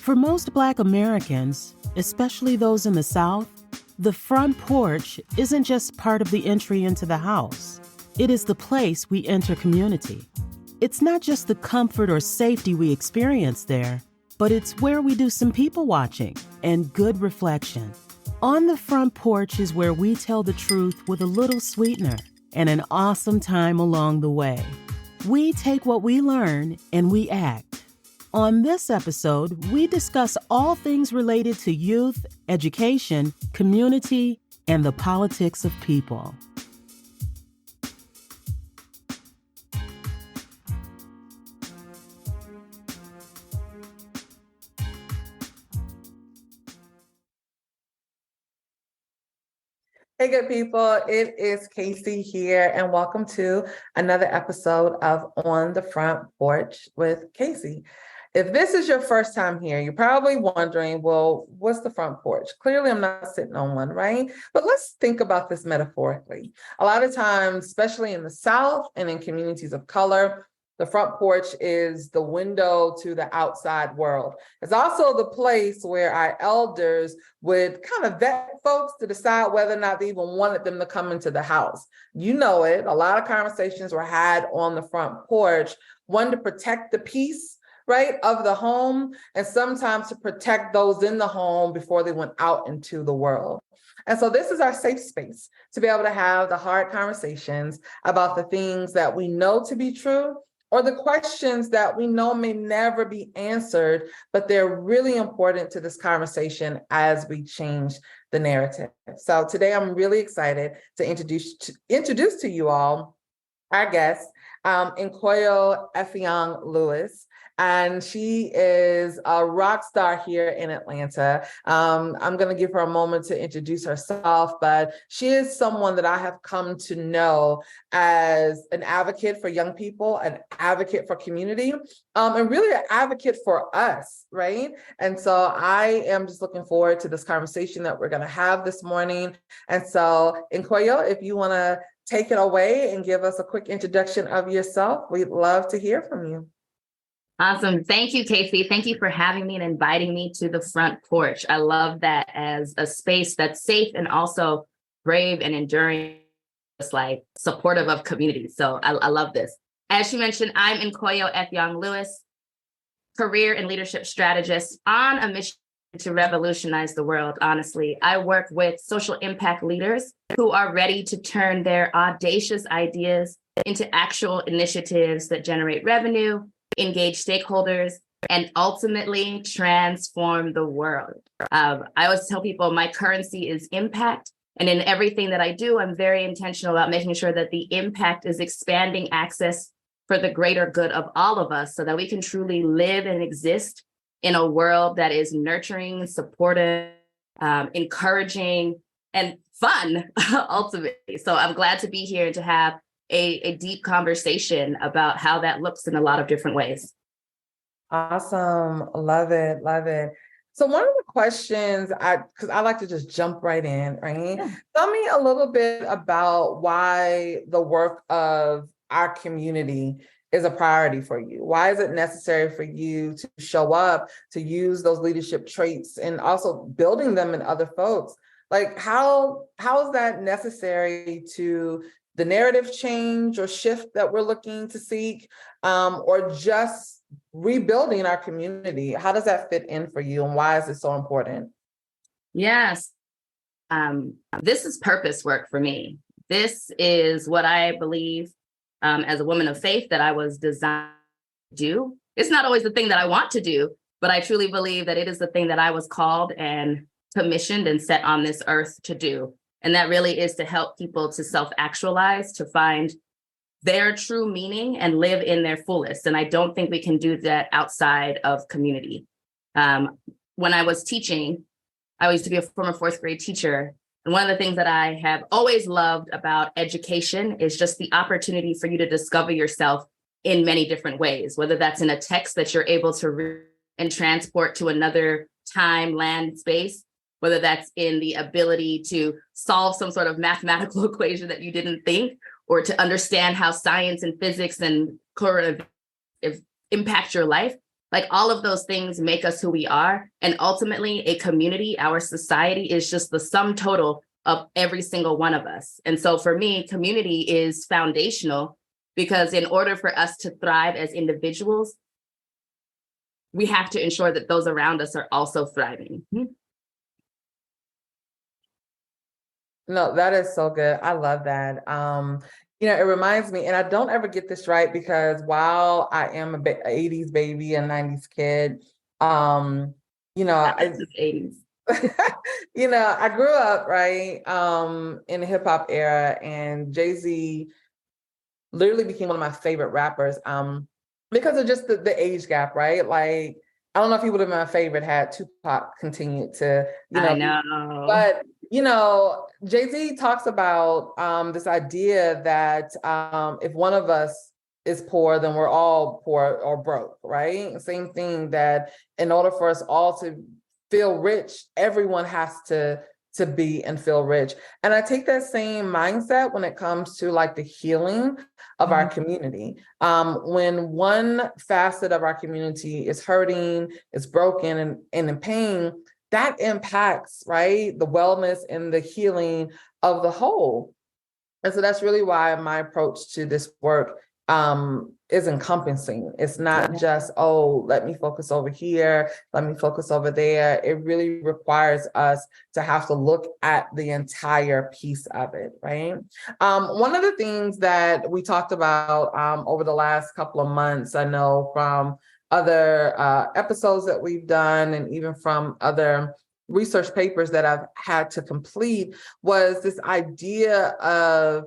For most Black Americans, especially those in the South, the front porch isn't just part of the entry into the house. It is the place we enter community. It's not just the comfort or safety we experience there, but it's where we do some people watching and good reflection. On the front porch is where we tell the truth with a little sweetener and an awesome time along the way. We take what we learn and we act. On this episode, we discuss all things related to youth, education, community, and the politics of people. Hey, good people. It is KaCey here, and welcome to another episode of On the Front Porch with KaCey. If this is your first time here, you're probably wondering, well, what's the front porch? Clearly, I'm not sitting on one, right? But let's think about this metaphorically. A lot of times, especially in the South and in communities of color, the front porch is the window to the outside world. It's also the place where our elders would kind of vet folks to decide whether or not they even wanted them to come into the house. You know it. A lot of conversations were had on the front porch, one to protect the peace, right, of the home, and sometimes to protect those in the home before they went out into the world. And so this is our safe space to be able to have the hard conversations about the things that we know to be true or the questions that we know may never be answered, but they're really important to this conversation as we change the narrative. So today I'm really excited to introduce to you all our guest, Nkoyo Effiong-Lewis. And she is a rock star here in Atlanta. I'm going to give her a moment to introduce herself, but she is someone that I have come to know as an advocate for young people, an advocate for community, and really an advocate for us, right? And so I am just looking forward to this conversation that we're going to have this morning. And so, Nkoyo, if you want to take it away and give us a quick introduction of yourself, we'd love to hear from you. Awesome. Thank you, KaCey. Thank you for having me and inviting me to the front porch. I love that as a space that's safe and also brave and enduring, just like supportive of community. So I love this. As you mentioned, I'm Nkoyo Effiong-Lewis, career and leadership strategist on a mission to revolutionize the world. Honestly, I work with social impact leaders who are ready to turn their audacious ideas into actual initiatives that generate revenue, engage stakeholders, and ultimately transform the world. I always tell people my currency is impact. And in everything that I do, I'm very intentional about making sure that the impact is expanding access for the greater good of all of us so that we can truly live and exist in a world that is nurturing, supportive, encouraging, and fun, ultimately. So I'm glad to be here and to have a deep conversation about how that looks in a lot of different ways. Awesome. Love it. Love it. So one of the questions, because I like to just jump right in, right? Yeah. Tell me a little bit about why the work of our community is a priority for you. Why is it necessary for you to show up, to use those leadership traits and also building them in other folks? Like how is that necessary to the narrative change or shift that we're looking to seek, or just rebuilding our community? How does that fit in for you, and why is it so important? Yes, this is purpose work for me. This is what I believe as a woman of faith that I was designed to do. It's not always the thing that I want to do, but I truly believe that it is the thing that I was called and commissioned and set on this earth to do. And that really is to help people to self-actualize, to find their true meaning and live in their fullest. And I don't think we can do that outside of community. When I was teaching, I used to be a former fourth grade teacher. And one of the things that I have always loved about education is just the opportunity for you to discover yourself in many different ways, whether that's in a text that you're able to read and transport to another time, land, space, whether that's in the ability to solve some sort of mathematical equation that you didn't think, or to understand how science and physics and current events impact your life. Like all of those things make us who we are. And ultimately, a community, our society is just the sum total of every single one of us. And so for me, community is foundational because in order for us to thrive as individuals, we have to ensure that those around us are also thriving. No, that is so good. I love that. It reminds me, and I don't ever get this right because while I am a 80s baby and 90s kid, That's the 80s. I grew up right in the hip hop era, and Jay-Z literally became one of my favorite rappers because of just the age gap, right? Like, I don't know if he would have been my favorite had Tupac continued to, I know. But, Jay-Z talks about this idea that if one of us is poor, then we're all poor or broke, right? Same thing, that in order for us all to feel rich, everyone has to be and feel rich. And I take that same mindset when it comes to like the healing of our community. When one facet of our community is hurting, is broken and in pain, that impacts, right, the wellness and the healing of the whole. And so that's really why my approach to this work is encompassing. It's not just, oh, let me focus over here, let me focus over there. It really requires us to have to look at the entire piece of it, right? One of the things that we talked about over the last couple of months, I know from other episodes that we've done and even from other research papers that I've had to complete, was this idea of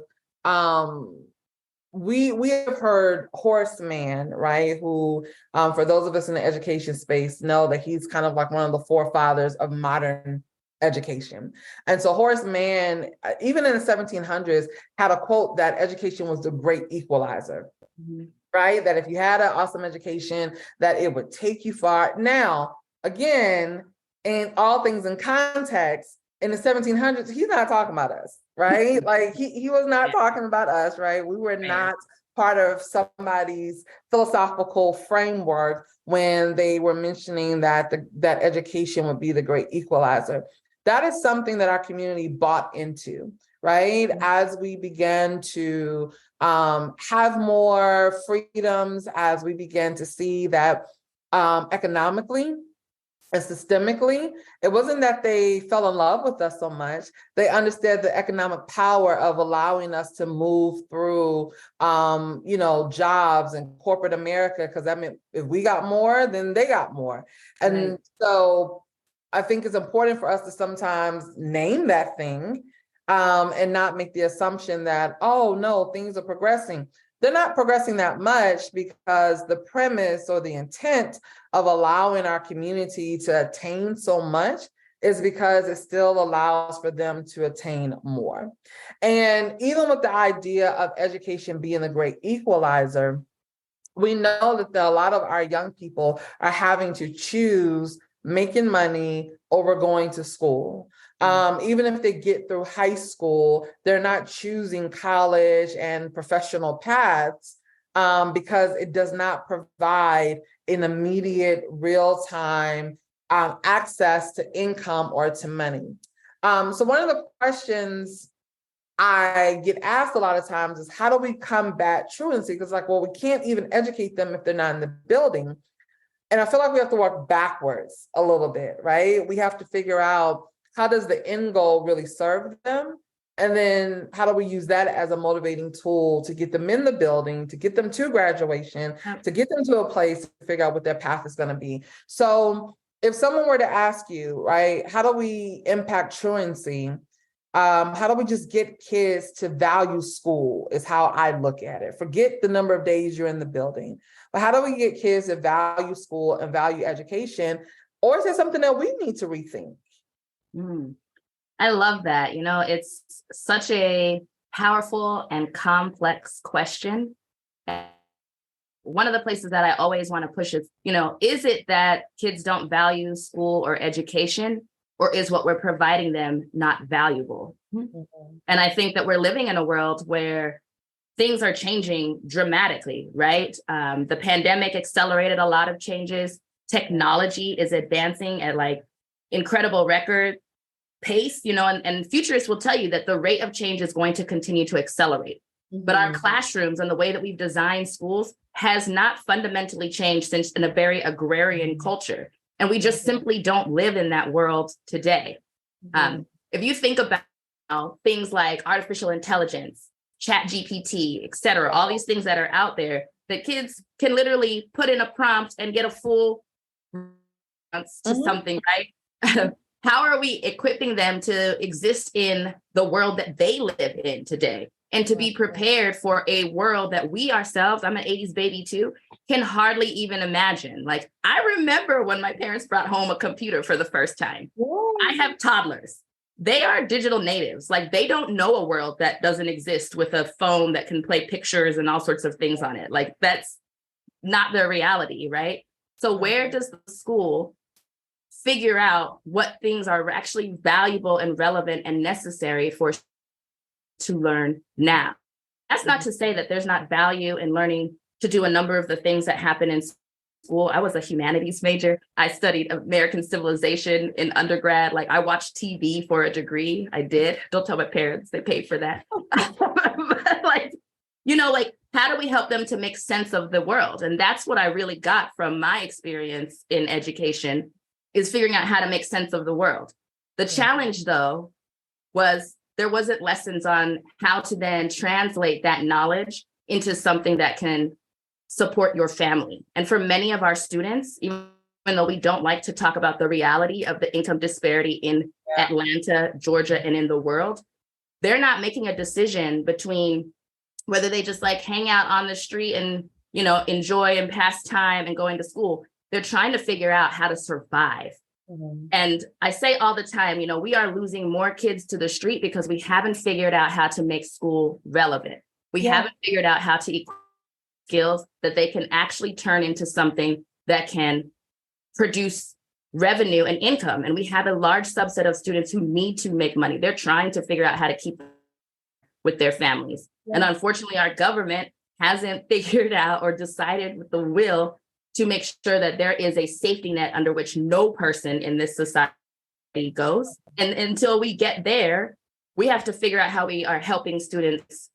we have heard Horace Mann, right? Who, for those of us in the education space, know that he's kind of like one of the forefathers of modern education. And so Horace Mann, even in the 1700s, had a quote that education was the great equalizer, right? That if you had an awesome education, that it would take you far. Now, again, in all things in context, in the 1700s, he's not talking about us, right? Like he was not talking about us, right? We were not part of somebody's philosophical framework when they were mentioning that that education would be the great equalizer. That is something that our community bought into, right? As we began to have more freedoms, as we began to see that economically and systemically, it wasn't that they fell in love with us so much. They understood the economic power of allowing us to move through, jobs and corporate America, because I mean, if we got more, then they got more. And so I think it's important for us to sometimes name that thing and not make the assumption that, oh, no, things are progressing. They're not progressing that much because the premise or the intent of allowing our community to attain so much is because it still allows for them to attain more. And even with the idea of education being the great equalizer, we know that a lot of our young people are having to choose making money over going to school. Even if they get through high school, they're not choosing college and professional paths because it does not provide an immediate, real-time access to income or to money. So one of the questions I get asked a lot of times is, how do we combat truancy? Because we can't even educate them if they're not in the building. And I feel like we have to work backwards a little bit, right? We have to figure out, how does the end goal really serve them? And then how do we use that as a motivating tool to get them in the building, to get them to graduation, to get them to a place to figure out what their path is going to be? So if someone were to ask you, right, how do we impact truancy? How do we just get kids to value school is how I look at it. Forget the number of days you're in the building, but how do we get kids to value school and value education? Or is it something that we need to rethink? I love that. It's such a powerful and complex question. One of the places that I always want to push is it that kids don't value school or education, or is what we're providing them not valuable? And I think that we're living in a world where things are changing dramatically, right? The pandemic accelerated a lot of changes. Technology is advancing at like incredible record pace, and futurists will tell you that the rate of change is going to continue to accelerate. But our classrooms and the way that we've designed schools has not fundamentally changed since in a very agrarian culture. And we just simply don't live in that world today. If you think about things like artificial intelligence, Chat GPT, et cetera, all these things that are out there, that kids can literally put in a prompt and get a full response to something, right? How are we equipping them to exist in the world that they live in today and to be prepared for a world that we ourselves, I'm an 80s baby too, can hardly even imagine? Like, I remember when my parents brought home a computer for the first time. I have toddlers. They are digital natives. Like, they don't know a world that doesn't exist with a phone that can play pictures and all sorts of things on it. Like, that's not their reality, right? So where does the school figure out what things are actually valuable and relevant and necessary for to learn now? That's not to say that there's not value in learning to do a number of the things that happen in school. I was a humanities major. I studied American civilization in undergrad. Like, I watched TV for a degree. I did. Don't tell my parents, they paid for that. But like, how do we help them to make sense of the world? And that's what I really got from my experience in education, is figuring out how to make sense of the world. The challenge, though, was there wasn't lessons on how to then translate that knowledge into something that can support your family. And for many of our students, even though we don't like to talk about the reality of the income disparity in Atlanta, Georgia, and in the world, they're not making a decision between whether they just like hang out on the street and, enjoy and pass time and going to school. They're trying to figure out how to survive. And I say all the time, we are losing more kids to the street because we haven't figured out how to make school relevant. We haven't figured out how to equip skills that they can actually turn into something that can produce revenue and income. And we have a large subset of students who need to make money. They're trying to figure out how to keep with their families. And unfortunately, our government hasn't figured out or decided with the will to make sure that there is a safety net under which no person in this society goes. And until we get there, we have to figure out how we are helping students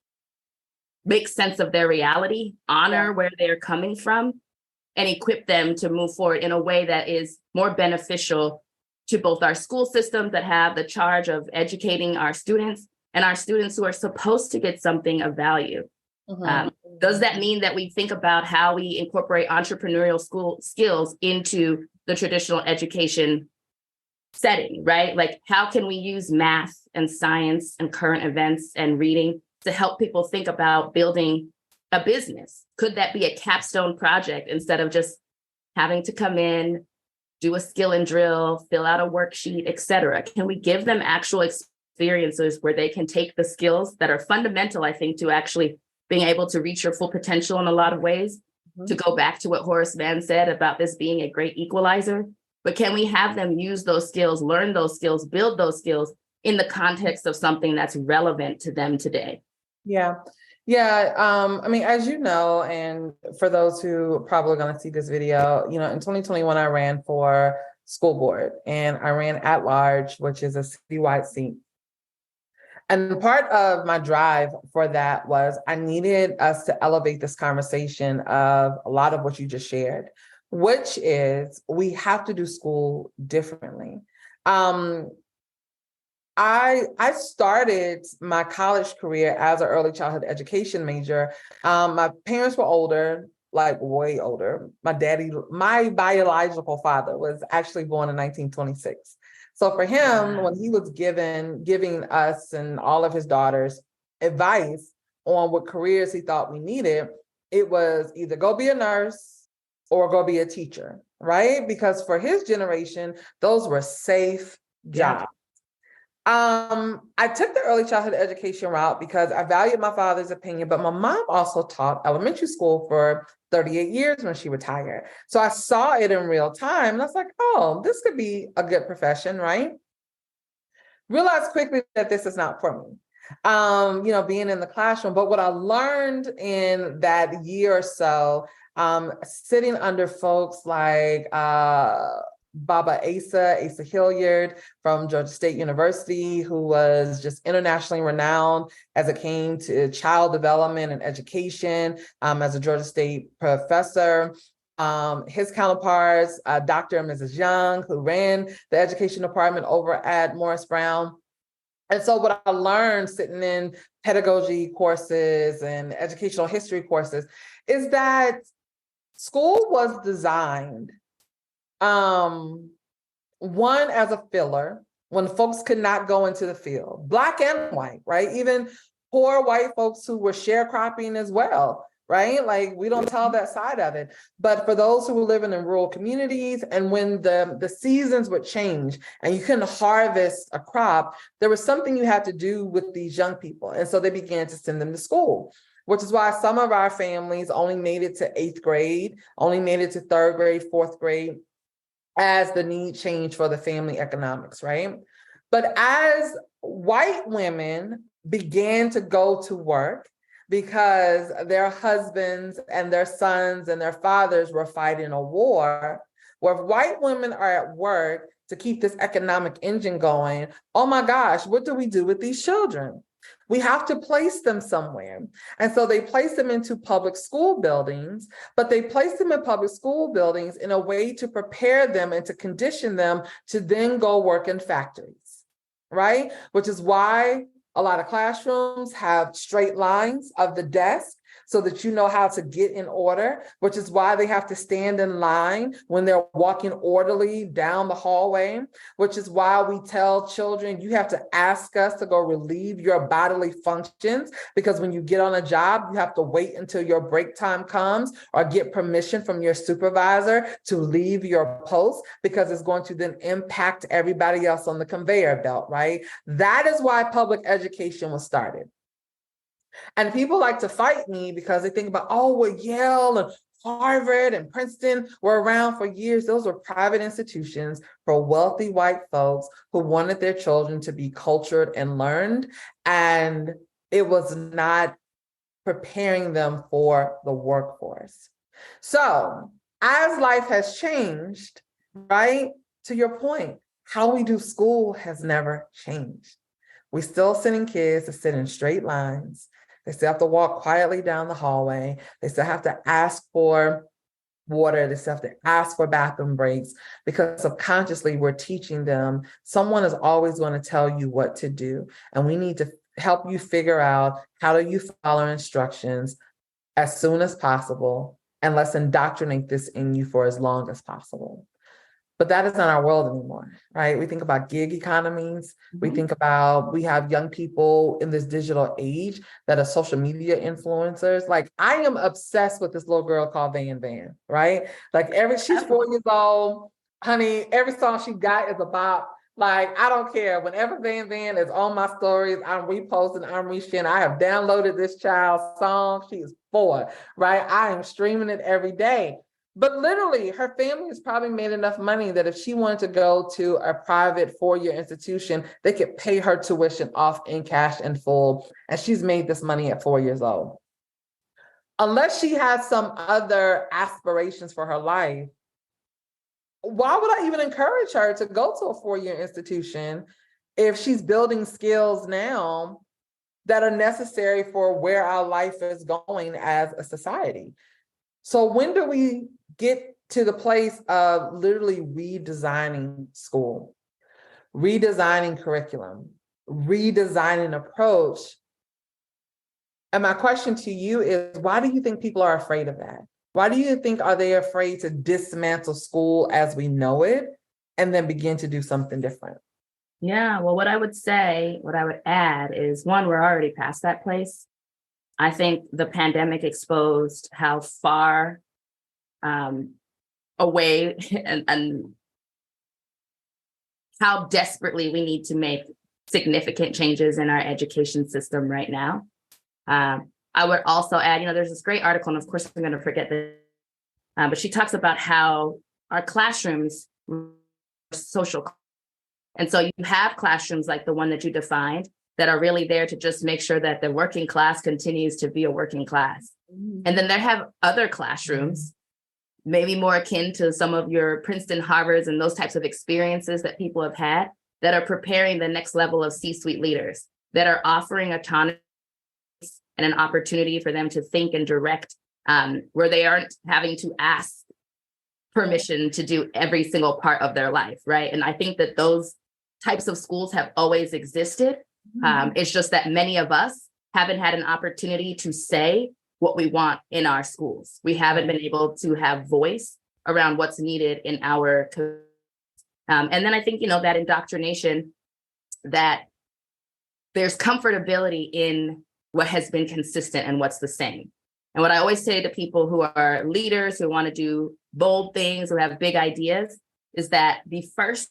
make sense of their reality, honor where they're coming from, and equip them to move forward in a way that is more beneficial to both our school systems that have the charge of educating our students and our students who are supposed to get something of value. Does that mean that we think about how we incorporate entrepreneurial school skills into the traditional education setting, right? Like, how can we use math and science and current events and reading to help people think about building a business? Could that be a capstone project instead of just having to come in, do a skill and drill, fill out a worksheet, et cetera? Can we give them actual experiences where they can take the skills that are fundamental, I think, to actually being able to reach your full potential in a lot of ways, to go back to what Horace Mann said about this being a great equalizer? But can we have them use those skills, learn those skills, build those skills in the context of something that's relevant to them today? Yeah. I mean, as you know, and for those who are probably going to see this video, in 2021, I ran for school board, and I ran at large, which is a citywide seat. And part of my drive for that was I needed us to elevate this conversation of a lot of what you just shared, which is we have to do school differently. I started my college career as an early childhood education major. My parents were older, like way older. My biological father was actually born in 1926. So for him, when he was giving us and all of his daughters advice on what careers he thought we needed, it was either go be a nurse or go be a teacher, right? Because for his generation, those were safe jobs. I took the early childhood education route because I valued my father's opinion, but my mom also taught elementary school for 38 years when she retired. So I saw it in real time and I was like, oh, this could be a good profession, right? Realized quickly that this is not for me. being in the classroom. But what I learned in that year or so, sitting under folks like Baba Asa Hilliard from Georgia State University, who was just internationally renowned as it came to child development and education, as a Georgia State professor. His counterparts, Dr. and Mrs. Young, who ran the education department over at Morris Brown. And so what I learned sitting in pedagogy courses and educational history courses is that school was designed, one, as a filler when folks could not go into the field, Black and white, right? Even poor white folks who were sharecropping as well, right? Like, we don't tell that side of it. But for those who were living in rural communities, and when the seasons would change and you couldn't harvest a crop, there was something you had to do with these young people. And so they began to send them to school, which is why some of our families only made it to 8th grade, only made it to 3rd grade, 4th grade, as the need changed for the family economics, right? But as white women began to go to work because their husbands and their sons and their fathers were fighting a war, where white women are at work to keep this economic engine going, oh my gosh, what do we do with these children? We have to place them somewhere. And so they place them into public school buildings, but they place them in public school buildings in a way to prepare them and to condition them to then go work in factories, right? Which is why a lot of classrooms have straight lines of the desk so that you know how to get in order, which is why they have to stand in line when they're walking orderly down the hallway, which is why we tell children, you have to ask us to go relieve your bodily functions, because when you get on a job, you have to wait until your break time comes or get permission from your supervisor to leave your post, because it's going to then impact everybody else on the conveyor belt, right? That is why public education was started. And people like to fight me because they think about, oh, well, Yale and Harvard and Princeton were around for years. Those were private institutions for wealthy white folks who wanted their children to be cultured and learned. And it was not preparing them for the workforce. So as life has changed, right, to your point, how we do school has never changed. We're still sending kids to sit in straight lines. They still have to walk quietly down the hallway. They still have to ask for water. They still have to ask for bathroom breaks, because subconsciously we're teaching them someone is always going to tell you what to do. And we need to help you figure out how do you follow instructions as soon as possible, and let's indoctrinate this in you for as long as possible. But that is not our world anymore, right? We think about gig economies. We think about, we have young people in this digital age that are social media influencers. Like, I am obsessed with this little girl called Van Van, right? Like, she's 4 years old, honey, every song she got is a bop. Like, I don't care. Whenever Van Van is on my stories, I'm reposting, I'm resharing. I have downloaded this child's song. She is 4, right? I am streaming it every day. But literally, her family has probably made enough money that if she wanted to go to a private 4-year institution, they could pay her tuition off in cash in full. And she's made this money at 4 years old. Unless she has some other aspirations for her life, why would I even encourage her to go to a 4-year institution if she's building skills now that are necessary for where our life is going as a society? So when do we get to the place of literally redesigning school, redesigning curriculum, redesigning approach? And my question to you is, why do you think people are afraid of that? Why do you think are they afraid to dismantle school as we know it and then begin to do something different? Yeah, well, what I would add is, one, we're already past that place. I think the pandemic exposed how far away and how desperately we need to make significant changes in our education system right now. I would also add, there's this great article, and of course I'm going to forget this, but she talks about how our classrooms are social. And so you have classrooms like the one that you defined, that are really there to just make sure that the working class continues to be a working class. And then there have other classrooms, maybe more akin to some of your Princeton, Harvards, and those types of experiences that people have had, that are preparing the next level of C-suite leaders, that are offering autonomy and an opportunity for them to think and direct, where they aren't having to ask permission to do every single part of their life, right? And I think that those types of schools have always existed. It's just that many of us haven't had an opportunity to say what we want in our schools. We haven't been able to have voice around what's needed in our and then I think, that indoctrination, that there's comfortability in what has been consistent and what's the same. And what I always say to people who are leaders, who want to do bold things, who have big ideas, is that the first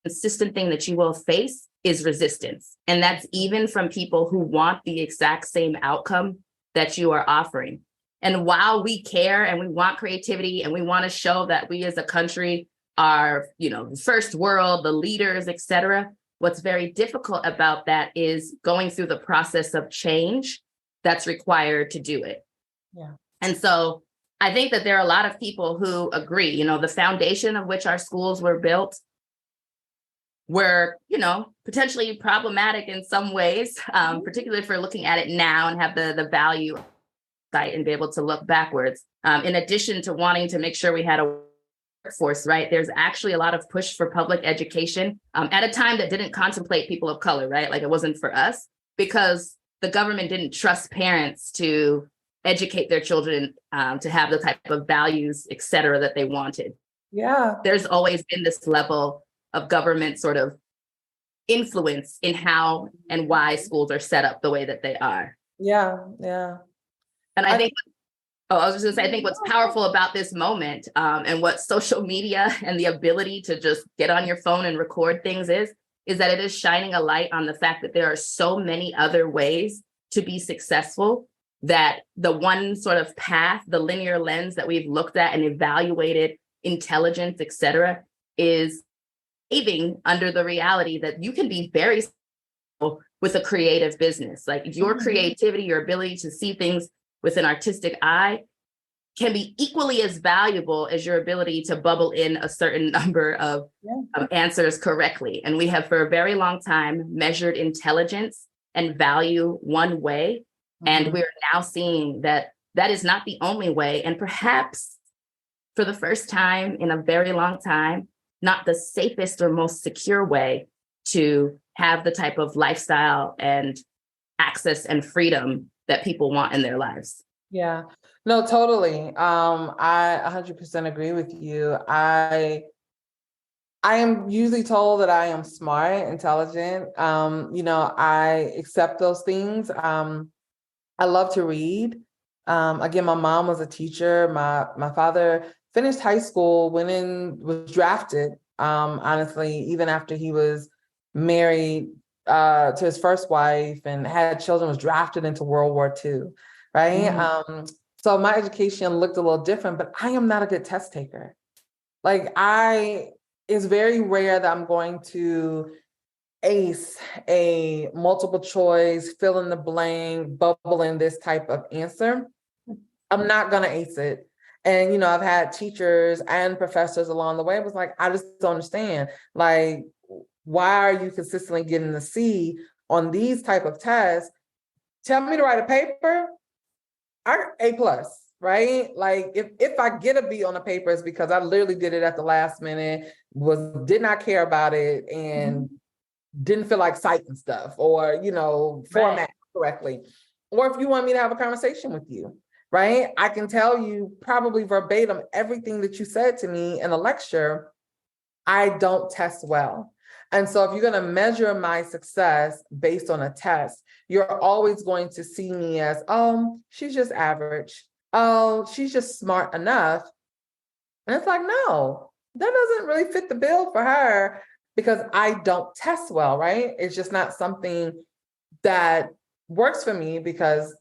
consistent thing that you will face is resistance. And that's even from people who want the exact same outcome that you are offering. And while we care and we want creativity and we want to show that we as a country are, the first world, the leaders, et cetera, what's very difficult about that is going through the process of change that's required to do it. Yeah. And so I think that there are a lot of people who agree, the foundation of which our schools were built were, potentially problematic in some ways, particularly if we're looking at it now and have the value site and be able to look backwards. In addition to wanting to make sure we had a workforce, right? There's actually a lot of push for public education at a time that didn't contemplate people of color, right? Like it wasn't for us, because the government didn't trust parents to educate their children to have the type of values, et cetera, that they wanted. Yeah. There's always been this level of government sort of influence in how and why schools are set up the way that they are. Yeah. Yeah. And I think, I was just gonna say, I think what's powerful about this moment and what social media and the ability to just get on your phone and record things is that it is shining a light on the fact that there are so many other ways to be successful, that the one sort of path, the linear lens that we've looked at and evaluated intelligence, et cetera, is caving under the reality that you can be very successful with a creative business. Like your creativity, your ability to see things with an artistic eye can be equally as valuable as your ability to bubble in a certain number of answers correctly. And we have for a very long time measured intelligence and value one way. And we're now seeing that that is not the only way. And perhaps for the first time in a very long time, not the safest or most secure way to have the type of lifestyle and access and freedom that people want in their lives. Yeah, no, totally. I 100% agree with you. I am usually told that I am smart, intelligent. I accept those things. I love to read. Again, my mom was a teacher. My father finished high school, was drafted, honestly, even after he was married to his first wife and had children, was drafted into World War II, right? So my education looked a little different, but I am not a good test taker. It's very rare that I'm going to ace a multiple choice, fill in the blank, bubble in this type of answer. I'm not going to ace it. And, I've had teachers and professors along the way was like, I just don't understand. Like, why are you consistently getting the C on these type of tests? Tell me to write a paper, A+, right? Like if I get a B on a paper, it's because I literally did it at the last minute, did not care about it, and didn't feel like citing stuff or, format correctly. Or if you want me to have a conversation with you, right? I can tell you probably verbatim everything that you said to me in a lecture. I don't test well. And so if you're going to measure my success based on a test, you're always going to see me as, oh, she's just average. Oh, she's just smart enough. And it's like, no, that doesn't really fit the bill for her because I don't test well, right? It's just not something that works for me because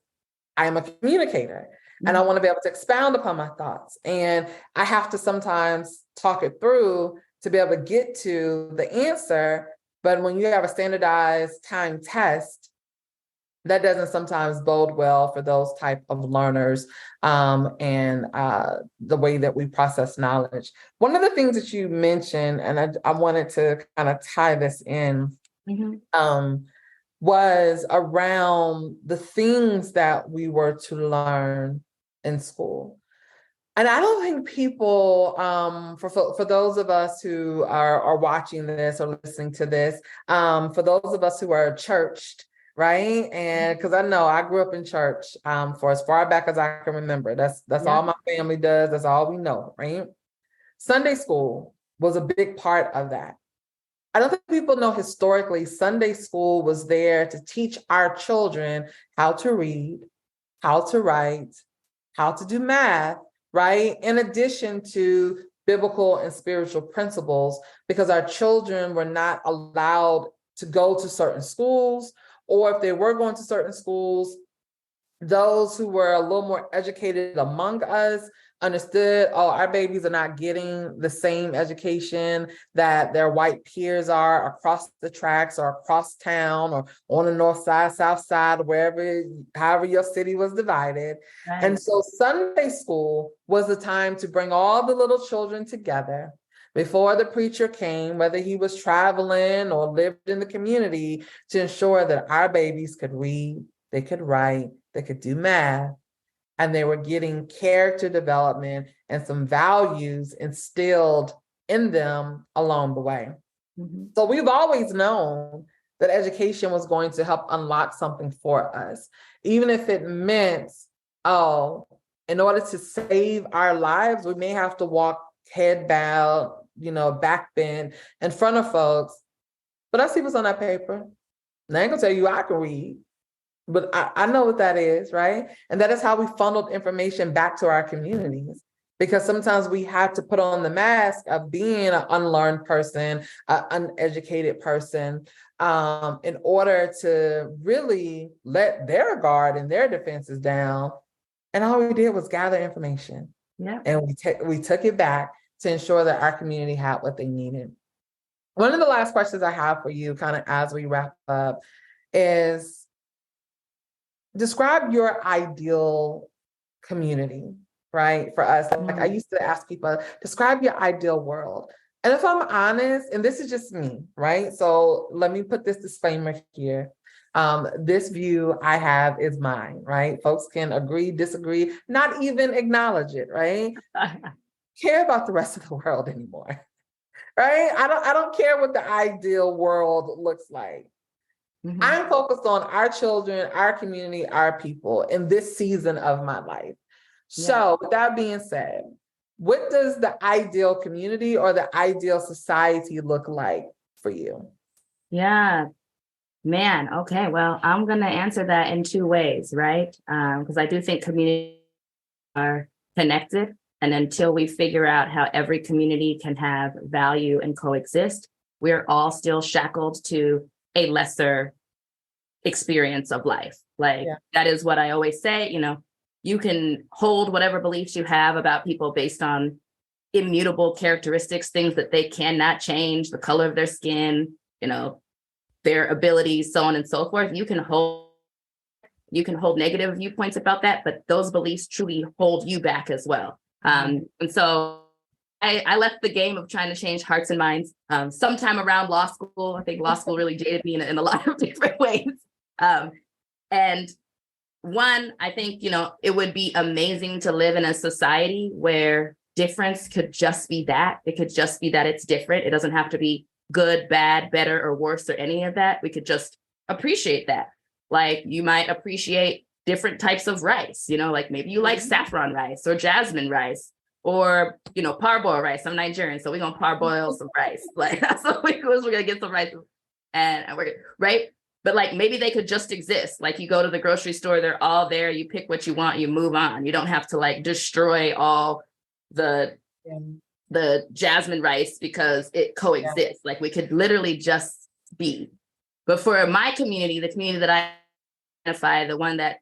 I'm a communicator and I want to be able to expound upon my thoughts. And I have to sometimes talk it through to be able to get to the answer But when you have a standardized time test, that doesn't sometimes bode well for those type of learners, and the way that we process knowledge. One of the things that you mentioned, and I wanted to kind of tie this in, was around the things that we were to learn in school. And I don't think people, for those of us who are watching this or listening to this, for those of us who are churched, right? And because I know I grew up in church for as far back as I can remember. That's all my family does. That's all we know, right? Sunday school was a big part of that. I don't think people know historically, Sunday school was there to teach our children how to read, how to write, how to do math, right? In addition to biblical and spiritual principles, because our children were not allowed to go to certain schools, or if they were going to certain schools, those who were a little more educated among us understood, oh, our babies are not getting the same education that their white peers are across the tracks or across town or on the north side, south side, wherever, however your city was divided. Right. And so Sunday school was the time to bring all the little children together before the preacher came, whether he was traveling or lived in the community, to ensure that our babies could read, they could write, they could do math, and they were getting character development and some values instilled in them along the way. So we've always known that education was going to help unlock something for us, even if it meant, oh, in order to save our lives, we may have to walk head bowed, back bend in front of folks. But I see what's on that paper. And I ain't gonna tell you I can read, but I know what that is, right? And that is how we funneled information back to our communities. Because sometimes we have to put on the mask of being an unlearned person, an uneducated person, in order to really let their guard and their defenses down. And all we did was gather information. Yeah. And we took it back to ensure that our community had what they needed. One of the last questions I have for you, kind of as we wrap up, is describe your ideal community, right? For us, like I used to ask people, describe your ideal world. And if I'm honest, and this is just me, right? So let me put this disclaimer here. This view I have is mine, right? Folks can agree, disagree, not even acknowledge it, right? Care about the rest of the world anymore, right? I don't care what the ideal world looks like. I'm focused on our children, our community, our people in this season of my life. So with that being said, what does the ideal community or the ideal society look like for you? Yeah, man. Okay. Well, I'm going to answer that in two ways, right? Because I do think communities are connected. And until we figure out how every community can have value and coexist, we're all still shackled to a lesser experience of life. That is what I always say, you can hold whatever beliefs you have about people based on immutable characteristics, things that they cannot change, the color of their skin, their abilities, so on and so forth. You can hold negative viewpoints about that, but those beliefs truly hold you back as well. And so I left the game of trying to change hearts and minds sometime around law school. I think law school really jaded me in a lot of different ways. And one, I think, it would be amazing to live in a society where difference could just be that. It could just be that it's different. It doesn't have to be good, bad, better, or worse, or any of that. We could just appreciate that. Like you might appreciate different types of rice, like maybe you like saffron rice or jasmine rice or, parboil rice. I'm Nigerian, so we're going to parboil some rice. Like that's what we're going to get some rice and we're good, right? But like maybe they could just exist. Like you go to the grocery store, they're all there. You pick what you want, you move on. You don't have to like destroy all the jasmine rice because it coexists. Like we could literally just be. But for my community, the community that I identify, the one that,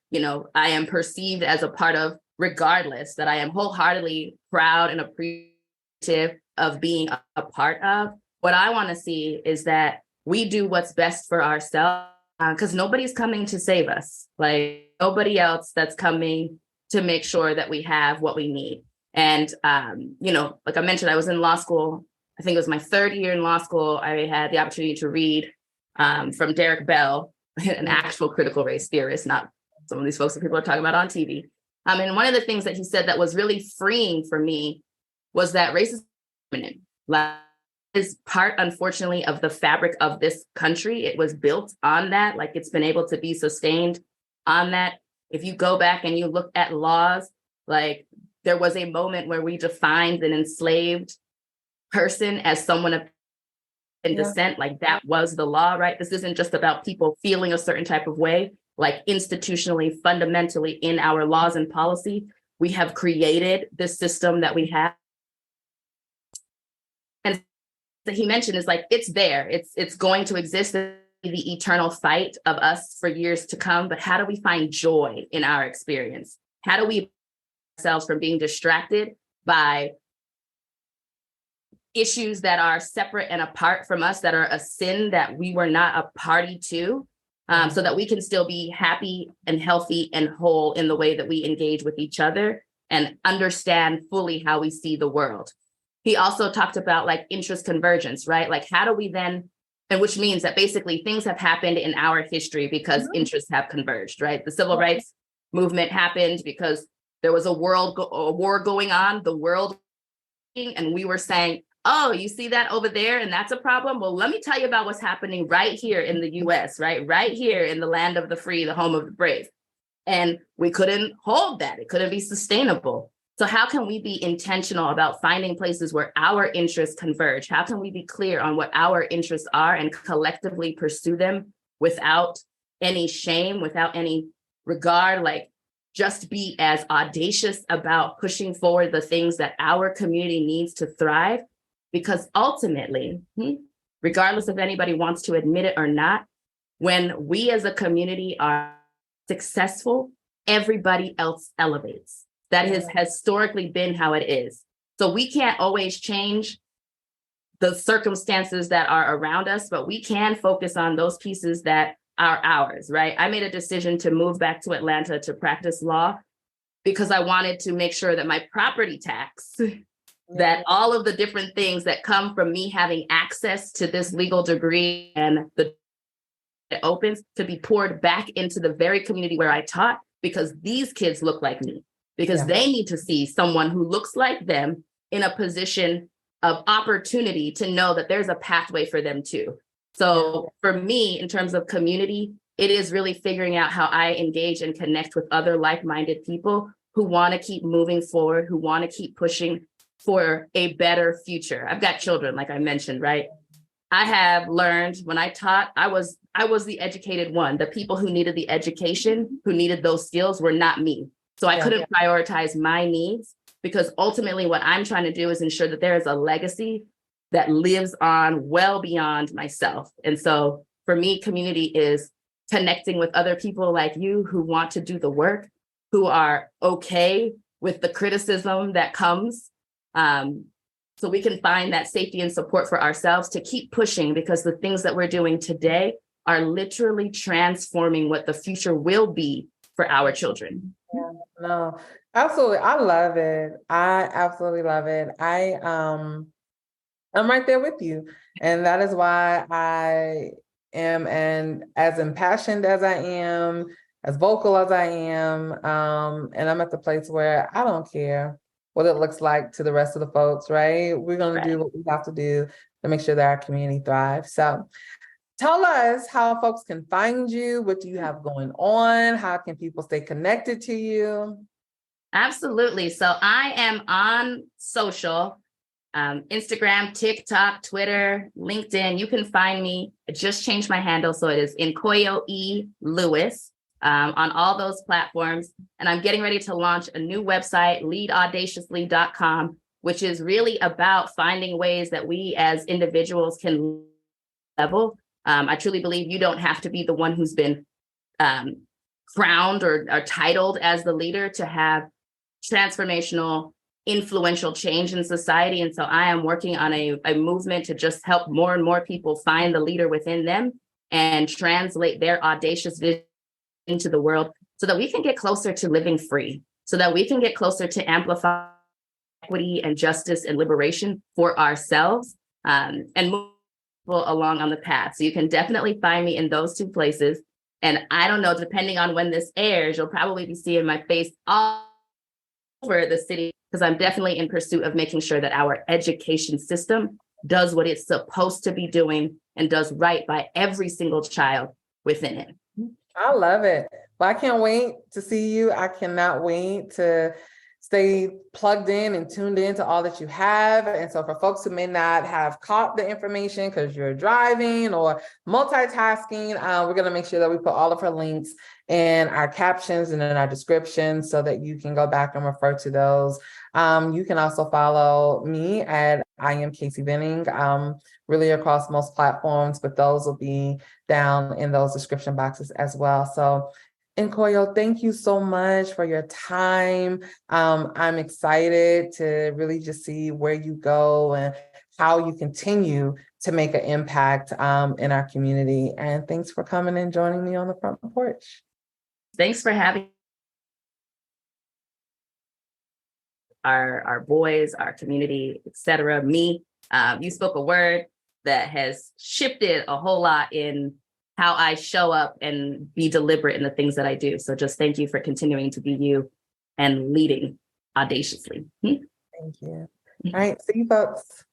I am perceived as a part of, regardless, that I am wholeheartedly proud and appreciative of being a part of, what I want to see is that we do what's best for ourselves, because nobody's coming to save us. Like nobody else that's coming to make sure that we have what we need. And, like I mentioned, I was in law school. I think it was my third year in law school. I had the opportunity to read from Derek Bell, an actual critical race theorist, not some of these folks that people are talking about on TV. And one of the things that he said that was really freeing for me was that racism is part, unfortunately, of the fabric of this country. It was built on that, like it's been able to be sustained on that. If you go back and you look at laws, like there was a moment where we defined an enslaved person as someone of descent, like that was the law, right? This isn't just about people feeling a certain type of way, like institutionally, fundamentally in our laws and policy, we have created this system that we have. And that he mentioned is like, it's there, it's going to exist, the eternal fight of us for years to come. But how do we find joy in our experience? How do we ourselves from being distracted by issues that are separate and apart from us, that are a sin that we were not a party to, so that we can still be happy and healthy and whole in the way that we engage with each other and understand fully how we see the world. He also talked about like interest convergence, right? Like how do we then, and which means that basically things have happened in our history because interests have converged, right? The civil rights movement happened because there was a war going on, the world, and we were saying, oh, you see that over there, and that's a problem? Well, let me tell you about what's happening right here in the US, right? Right here in the land of the free, the home of the brave. And we couldn't hold that. It couldn't be sustainable. So how can we be intentional about finding places where our interests converge? How can we be clear on what our interests are and collectively pursue them without any shame, without any regard, like just be as audacious about pushing forward the things that our community needs to thrive? Because ultimately, regardless if anybody wants to admit it or not, when we as a community are successful, everybody else elevates. That has historically been how it is. So we can't always change the circumstances that are around us, but we can focus on those pieces that are ours, right? I made a decision to move back to Atlanta to practice law because I wanted to make sure that my property tax, that all of the different things that come from me having access to this legal degree and the it opens to be poured back into the very community where I taught, because these kids look like me, because they need to see someone who looks like them in a position of opportunity to know that there's a pathway for them too. So for me, in terms of community, it is really figuring out how I engage and connect with other like-minded people who want to keep moving forward, who want to keep pushing for a better future. I've got children, like I mentioned, right? I have learned when I taught, I was the educated one. The people who needed the education, who needed those skills were not me. So I couldn't prioritize my needs, because ultimately what I'm trying to do is ensure that there is a legacy that lives on well beyond myself. And so for me, community is connecting with other people like you who want to do the work, who are okay with the criticism that comes, so we can find that safety and support for ourselves to keep pushing, because the things that we're doing today are literally transforming what the future will be for our children. Yeah, no, absolutely. I love it. I absolutely love it. I'm right there with you. And that is why I am as impassioned as I am, as vocal as I am. And I'm at the place where I don't care what it looks like to the rest of the folks, right? We're going to do what we have to do to make sure that our community thrives. So tell us how folks can find you. What do you have going on? How can people stay connected to you? Absolutely. So I am on social, Instagram, TikTok, Twitter, LinkedIn. You can find me. I just changed my handle. So it is Nkoyo E. Lewis. On all those platforms. And I'm getting ready to launch a new website, leadaudaciously.com, which is really about finding ways that we as individuals can level. I truly believe you don't have to be the one who's been crowned or titled as the leader to have transformational influential change in society. And so I am working on a movement to just help more and more people find the leader within them and translate their audacious vision into the world so that we can get closer to living free, so that we can get closer to amplify equity and justice and liberation for ourselves, and move people along on the path. So you can definitely find me in those two places. And I don't know, depending on when this airs, you'll probably be seeing my face all over the city, because I'm definitely in pursuit of making sure that our education system does what it's supposed to be doing and does right by every single child within it. I love it. Well, I can't wait to see you. I cannot wait to stay plugged in and tuned in to all that you have. And so for folks who may not have caught the information because you're driving or multitasking, we're going to make sure that we put all of her links in our captions and in our description so that you can go back and refer to those. You can also follow me at I am KaCey Benning, really across most platforms, but those will be down in those description boxes as well. So Nkoyo, thank you so much for your time. I'm excited to really just see where you go and how you continue to make an impact in our community. And thanks for coming and joining me on the front porch. Thanks for having our boys, our community, etc. Me, you spoke a word that has shifted a whole lot in how I show up and be deliberate in the things that I do. So just thank you for continuing to be you and leading audaciously. Thank you. All right, see you folks.